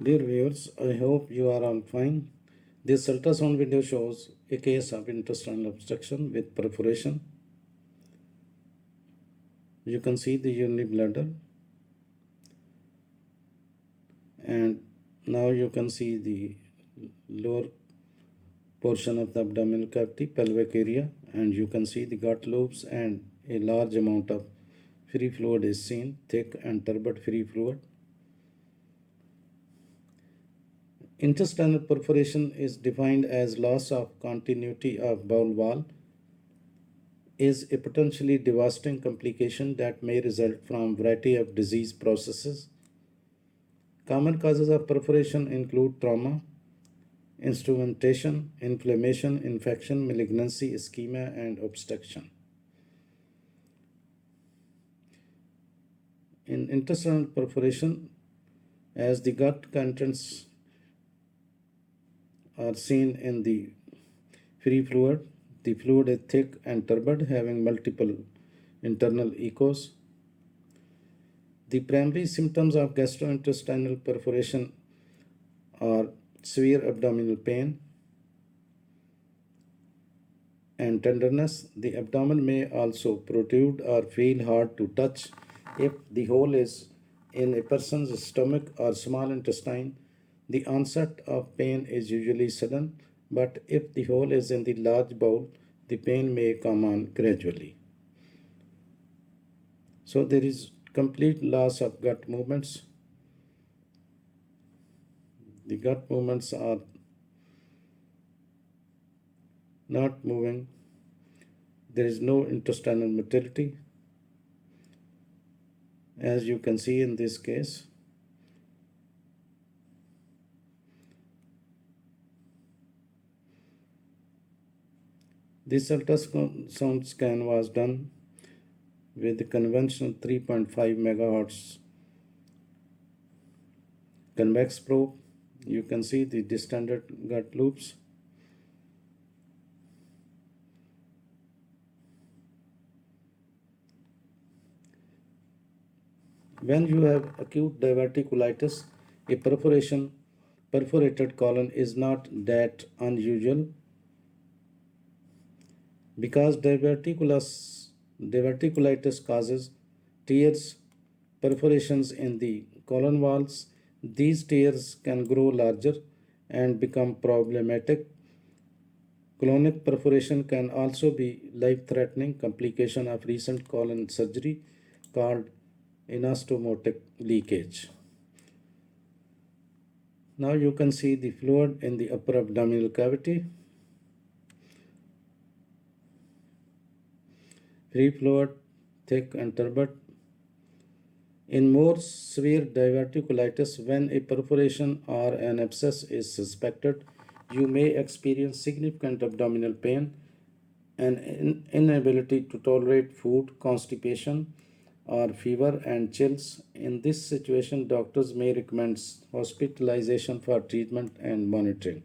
Dear viewers, I hope you are all fine. This ultrasound video shows a case of intestinal obstruction with perforation. You can see the urinary bladder, and now you can see the lower portion of the abdominal cavity, pelvic area, and you can see the gut lobes, and a large amount of free fluid is seen, thick and turbid free fluid. Intestinal perforation is defined as loss of continuity of bowel wall, is a potentially devastating complication that may result from a variety of disease processes. Common causes of perforation include trauma, instrumentation, inflammation, infection, malignancy, ischemia, and obstruction. In intestinal perforation, as the gut contents are seen in the free fluid, the fluid is thick and turbid, having multiple internal echoes. The primary symptoms of gastrointestinal perforation are severe abdominal pain and tenderness. The abdomen may also protrude or feel hard to touch if the hole is in a person's stomach or small intestine. The onset of pain is usually sudden, but if the hole is in the large bowel, the pain may come on gradually. So there is complete loss of gut movements. The gut movements are not moving. There is no intestinal motility, as you can see in this case. This ultrasound scan was done with the conventional 3.5 megahertz convex probe. You can see the distended gut loops. When you have acute diverticulitis, a perforated colon is not that unusual, because diverticulitis causes tears, perforations in the colon walls. These tears can grow larger and become problematic. Colonic perforation can also be life-threatening complication of recent colon surgery called anastomotic leakage. Now you can see the fluid in the upper abdominal cavity. Free fluid, thick and turbid. In more severe diverticulitis, when a perforation or an abscess is suspected, you may experience significant abdominal pain and inability to tolerate food, constipation, or fever and chills. In this situation, doctors may recommend hospitalization for treatment and monitoring.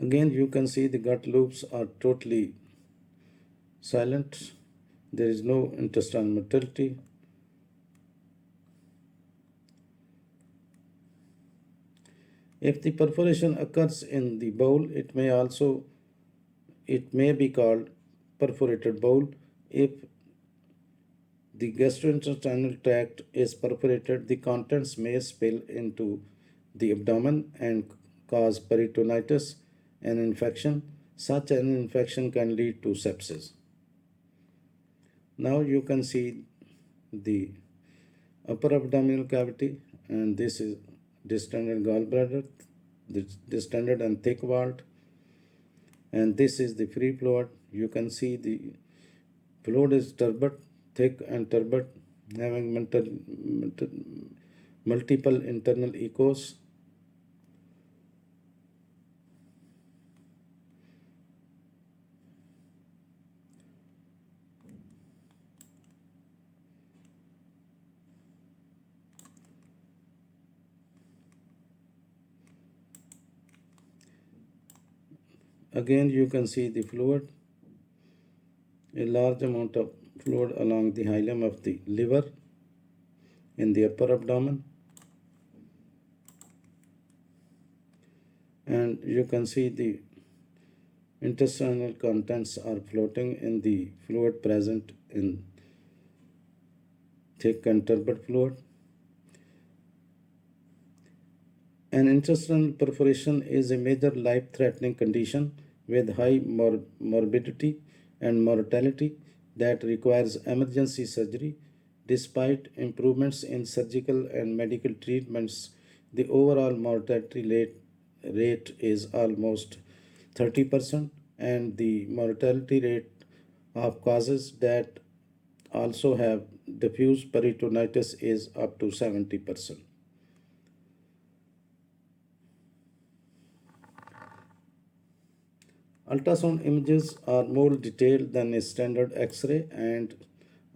Again, you can see the gut loops are totally silent. There is no intestinal motility. If the perforation occurs in the bowel, it may be called perforated bowel. If the gastrointestinal tract is perforated, the contents may spill into the abdomen and cause peritonitis, an infection. Such an infection can lead to sepsis. Now you can see the upper abdominal cavity, and this is distended gallbladder, this distended and thick vault, and this is the free fluid. You can see the fluid is turbid, thick and turbid, having multiple internal echoes. Again, you can see the fluid, a large amount of fluid along the hilum of the liver in the upper abdomen. And you can see the intestinal contents are floating in the fluid present in thick and turbid fluid. An intestinal perforation is a major life-threatening condition with high morbidity and mortality that requires emergency surgery. Despite improvements in surgical and medical treatments, the overall mortality rate is almost 30%, and the mortality rate of causes that also have diffuse peritonitis is up to 70%. Ultrasound images are more detailed than a standard X-ray and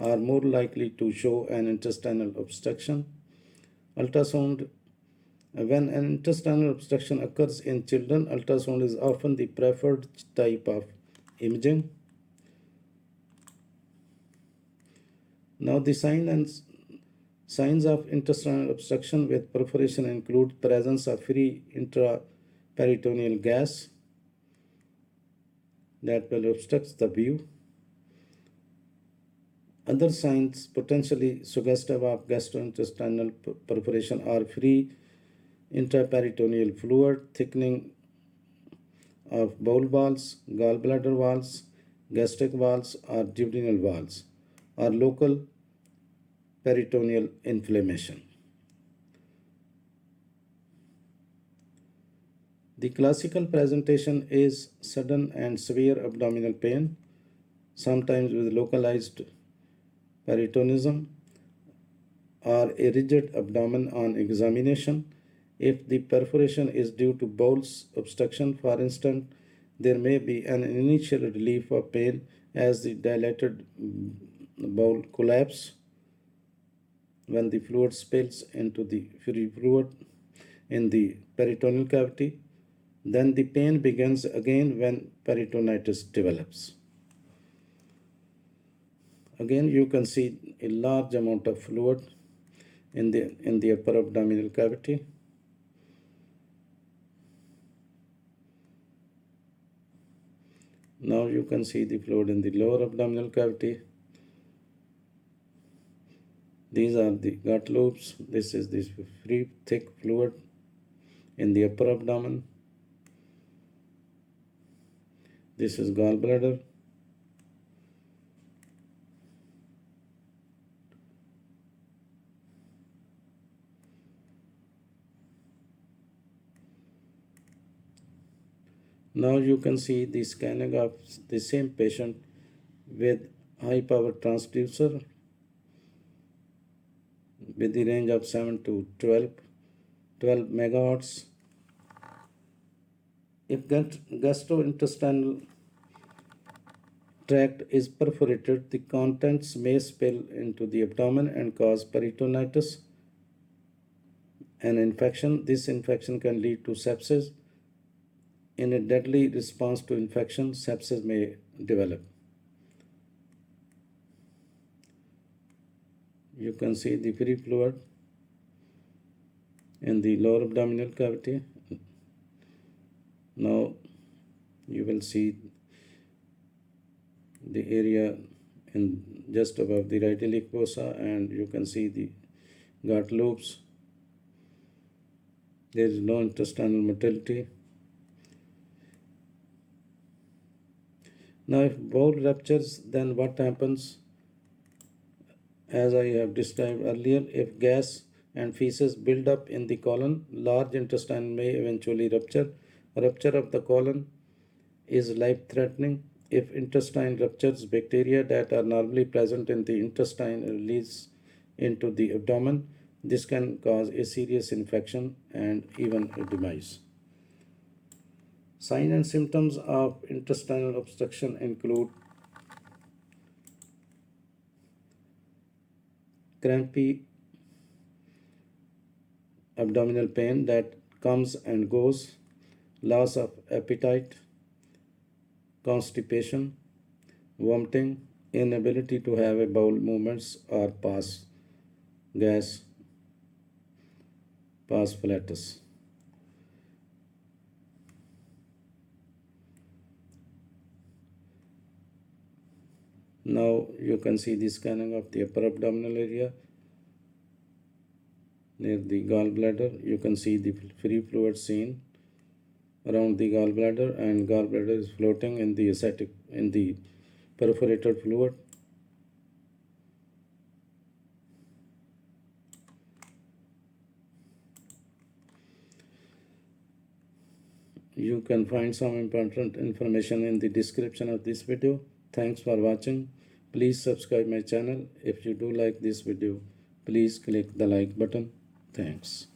are more likely to show an intestinal obstruction. When an intestinal obstruction occurs in children, ultrasound is often the preferred type of imaging. Now, the signs of intestinal obstruction with perforation include presence of free intraperitoneal gas that will obstruct the view. Other signs potentially suggestive of gastrointestinal perforation are free intraperitoneal fluid, thickening of bowel walls, gallbladder walls, gastric walls, or duodenal walls, or local peritoneal inflammation. The classical presentation is sudden and severe abdominal pain, sometimes with localized peritonism or a rigid abdomen on examination. If the perforation is due to bowel obstruction, for instance, there may be an initial relief of pain as the dilated bowel collapse when the fluid spills into the free fluid in the peritoneal cavity. Then the pain begins again when peritonitis develops. Again, you can see a large amount of fluid in the upper abdominal cavity. Now you can see the fluid in the lower abdominal cavity. These are the gut loops. This is this free thick fluid in the upper abdomen. This is gallbladder. Now you can see the scanning of the same patient with high power transducer with the range of 7 to 12 megahertz. If gastrointestinal tract is perforated, the contents may spill into the abdomen and cause peritonitis, an infection. This infection can lead to sepsis. In a deadly response to infection, sepsis may develop. You can see the free fluid in the lower abdominal cavity. Now you will see the area in just above the right iliac fossa, and you can see the gut loops. There is no intestinal motility. Now, if bowel ruptures, then what happens? As I have described earlier, if gas and feces build up in the colon, large intestine may eventually rupture. A rupture of the colon is life-threatening. If intestine ruptures, bacteria that are normally present in the intestine release into the abdomen. This can cause a serious infection and even a demise. Signs and symptoms of intestinal obstruction include crampy abdominal pain that comes and goes, loss of appetite, constipation, vomiting, inability to have a bowel movements or gas pars flatus. Now you can see the scanning of the upper abdominal area near the gallbladder. You can see the free fluid seen around the gallbladder, and gallbladder is floating in the perforated fluid. You can find some important information in the description of this video. Thanks for watching. Please subscribe my channel. If you do like this video, please click the like button. Thanks.